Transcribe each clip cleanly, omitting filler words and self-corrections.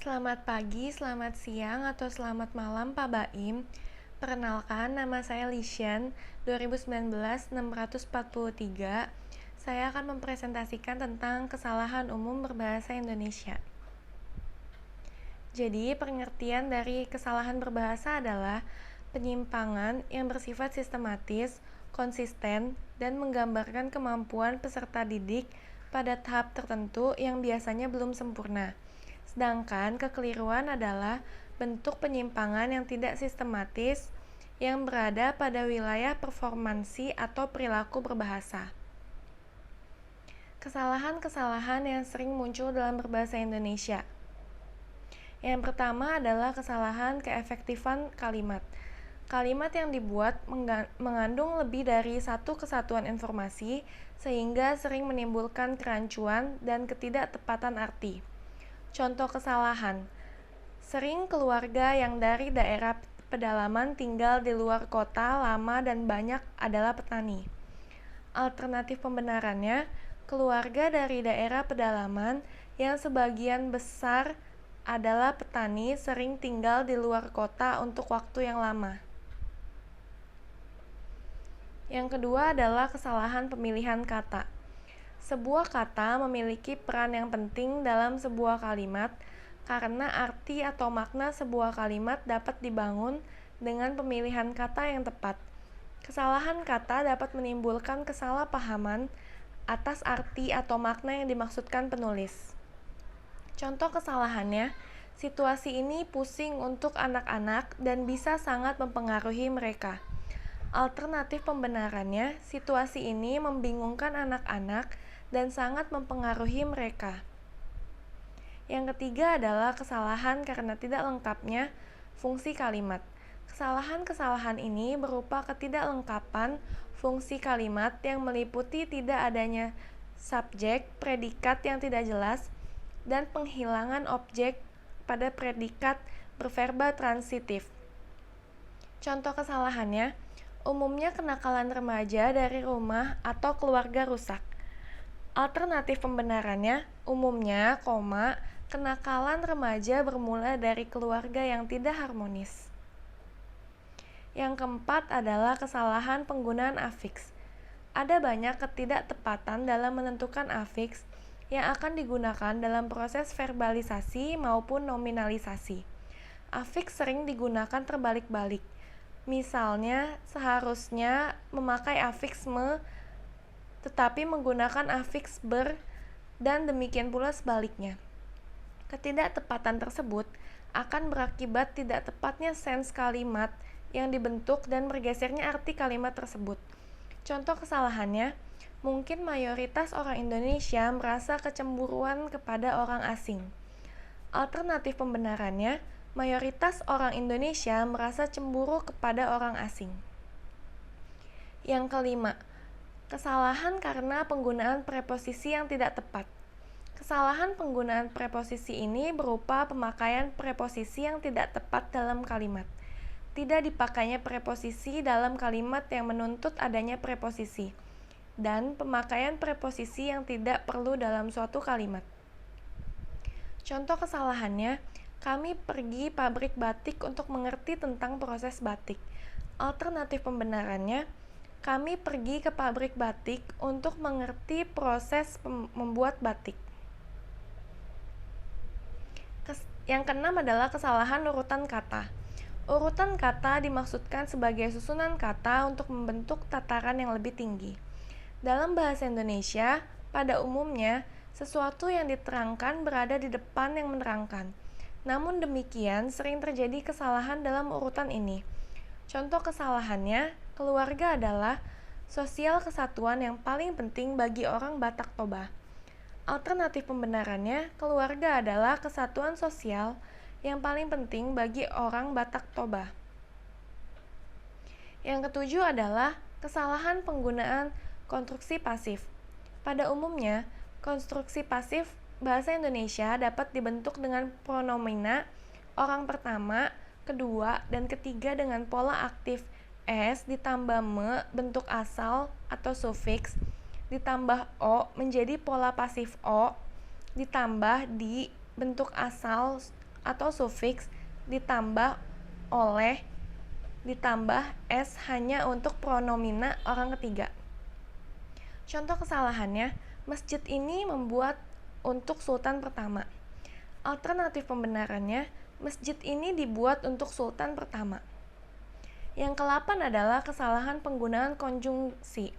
Selamat pagi, selamat siang, atau selamat malam Pak Baim. Perkenalkan, nama saya Lishan, 2019-643. Saya akan mempresentasikan tentang kesalahan umum berbahasa Indonesia. Jadi, pengertian dari kesalahan berbahasa adalah penyimpangan yang bersifat sistematis, konsisten, dan menggambarkan kemampuan peserta didik pada tahap tertentu yang biasanya belum sempurna. Sedangkan kekeliruan adalah bentuk penyimpangan yang tidak sistematis yang berada pada wilayah performansi atau perilaku berbahasa. Kesalahan-kesalahan yang sering muncul dalam berbahasa Indonesia. Yang pertama adalah kesalahan keefektifan kalimat. Kalimat yang dibuat mengandung lebih dari satu kesatuan informasi sehingga sering menimbulkan kerancuan dan ketidaktepatan arti. Contoh kesalahan: sering keluarga yang dari daerah pedalaman tinggal di luar kota lama dan banyak adalah petani. Alternatif pembenarannya, keluarga dari daerah pedalaman yang sebagian besar adalah petani sering tinggal di luar kota untuk waktu yang lama. Yang kedua adalah kesalahan pemilihan kata. Sebuah kata memiliki peran yang penting dalam sebuah kalimat karena arti atau makna sebuah kalimat dapat dibangun dengan pemilihan kata yang tepat. Kesalahan kata dapat menimbulkan kesalahpahaman atas arti atau makna yang dimaksudkan penulis. Contoh kesalahannya, situasi ini pusing untuk anak-anak dan bisa sangat mempengaruhi mereka. Alternatif pembenarannya, situasi ini membingungkan anak-anak dan sangat mempengaruhi mereka. Yang ketiga adalah kesalahan karena tidak lengkapnya fungsi kalimat. Kesalahan-kesalahan ini berupa ketidaklengkapan fungsi kalimat yang meliputi tidak adanya subjek, predikat yang tidak jelas, dan penghilangan objek pada predikat berverba transitif. Contoh kesalahannya, umumnya kenakalan remaja dari rumah atau keluarga rusak. Alternatif pembenarannya, umumnya, kenakalan remaja bermula dari keluarga yang tidak harmonis. Yang keempat adalah kesalahan penggunaan afiks. Ada banyak ketidaktepatan dalam menentukan afiks yang akan digunakan dalam proses verbalisasi maupun nominalisasi. Afiks sering digunakan terbalik-balik. Misalnya, seharusnya memakai afiks me, tetapi menggunakan afiks ber, dan demikian pula sebaliknya. Ketidaktepatan tersebut akan berakibat tidak tepatnya sens kalimat yang dibentuk dan bergesernya arti kalimat tersebut. Contoh kesalahannya, mungkin mayoritas orang Indonesia merasa kecemburuan kepada orang asing. Alternatif pembenarannya, mayoritas orang Indonesia merasa cemburu kepada orang asing. Yang kelima, kesalahan karena penggunaan preposisi yang tidak tepat. Kesalahan penggunaan preposisi ini berupa pemakaian preposisi yang tidak tepat dalam kalimat. Tidak dipakainya preposisi dalam kalimat yang menuntut adanya preposisi, dan pemakaian preposisi yang tidak perlu dalam suatu kalimat. Contoh kesalahannya, kami pergi pabrik batik untuk mengerti tentang proses batik. Alternatif pembenarannya, kami pergi ke pabrik batik untuk mengerti proses membuat batik. Yang keenam adalah kesalahan urutan kata. Urutan kata dimaksudkan sebagai susunan kata untuk membentuk tataran yang lebih tinggi. Dalam bahasa Indonesia, pada umumnya, sesuatu yang diterangkan berada di depan yang menerangkan. Namun demikian, sering terjadi kesalahan dalam urutan ini. Contoh kesalahannya, keluarga adalah sosial kesatuan yang paling penting bagi orang Batak Toba. Alternatif pembenarannya, keluarga adalah kesatuan sosial yang paling penting bagi orang Batak Toba. Yang ketujuh adalah kesalahan penggunaan konstruksi pasif. Pada umumnya, konstruksi pasif bahasa Indonesia dapat dibentuk dengan pronomina orang pertama, kedua, dan ketiga dengan pola aktif s ditambah me bentuk asal atau sufiks, ditambah o menjadi pola pasif o, ditambah di bentuk asal atau sufiks ditambah oleh ditambah s hanya untuk pronomina orang ketiga. Contoh kesalahannya, masjid ini membuat untuk sultan pertama. Alternatif pembenarannya, masjid ini dibuat untuk sultan pertama. Yang ke-8 adalah kesalahan penggunaan konjungsi.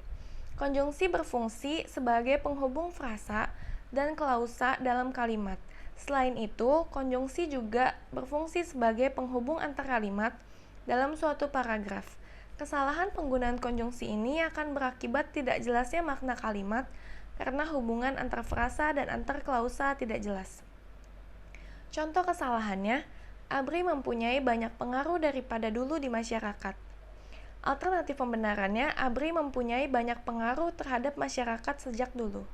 Konjungsi berfungsi sebagai penghubung frasa dan klausa dalam kalimat. Selain itu, konjungsi juga berfungsi sebagai penghubung antar kalimat dalam suatu paragraf. Kesalahan penggunaan konjungsi ini akan berakibat tidak jelasnya makna kalimat karena hubungan antar frasa dan antar klausa tidak jelas. Contoh kesalahannya, ABRI mempunyai banyak pengaruh daripada dulu di masyarakat. Alternatif pembenarannya, ABRI mempunyai banyak pengaruh terhadap masyarakat sejak dulu.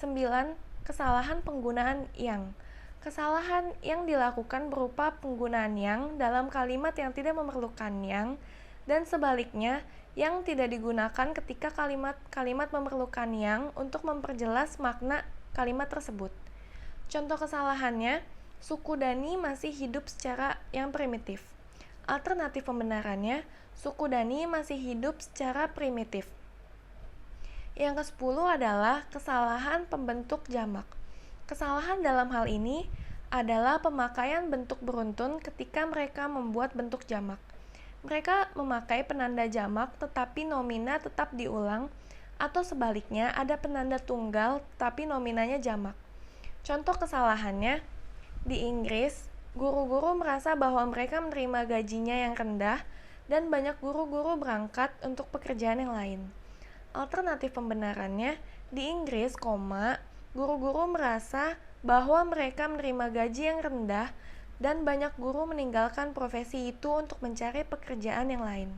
9. Kesalahan penggunaan yang. Kesalahan yang dilakukan berupa penggunaan yang dalam kalimat yang tidak memerlukan yang, dan sebaliknya, yang tidak digunakan ketika kalimat memerlukan yang untuk memperjelas makna kalimat tersebut. Contoh kesalahannya, suku Dani masih hidup secara yang primitif. Alternatif pembenarannya, suku Dani masih hidup secara primitif. Yang ke-10 adalah kesalahan pembentuk jamak. Kesalahan dalam hal ini adalah pemakaian bentuk beruntun ketika mereka membuat bentuk jamak. Mereka memakai penanda jamak tetapi nomina tetap diulang, atau sebaliknya ada penanda tunggal tetapi nominanya jamak. Contoh kesalahannya, di Inggris, guru-guru merasa bahwa mereka menerima gajinya yang rendah dan banyak guru-guru berangkat untuk pekerjaan yang lain. Alternatif pembenarannya, di Inggris, guru-guru merasa bahwa mereka menerima gaji yang rendah dan banyak guru meninggalkan profesi itu untuk mencari pekerjaan yang lain.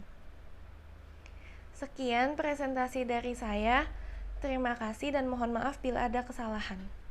Sekian presentasi dari saya. Terima kasih dan mohon maaf bila ada kesalahan.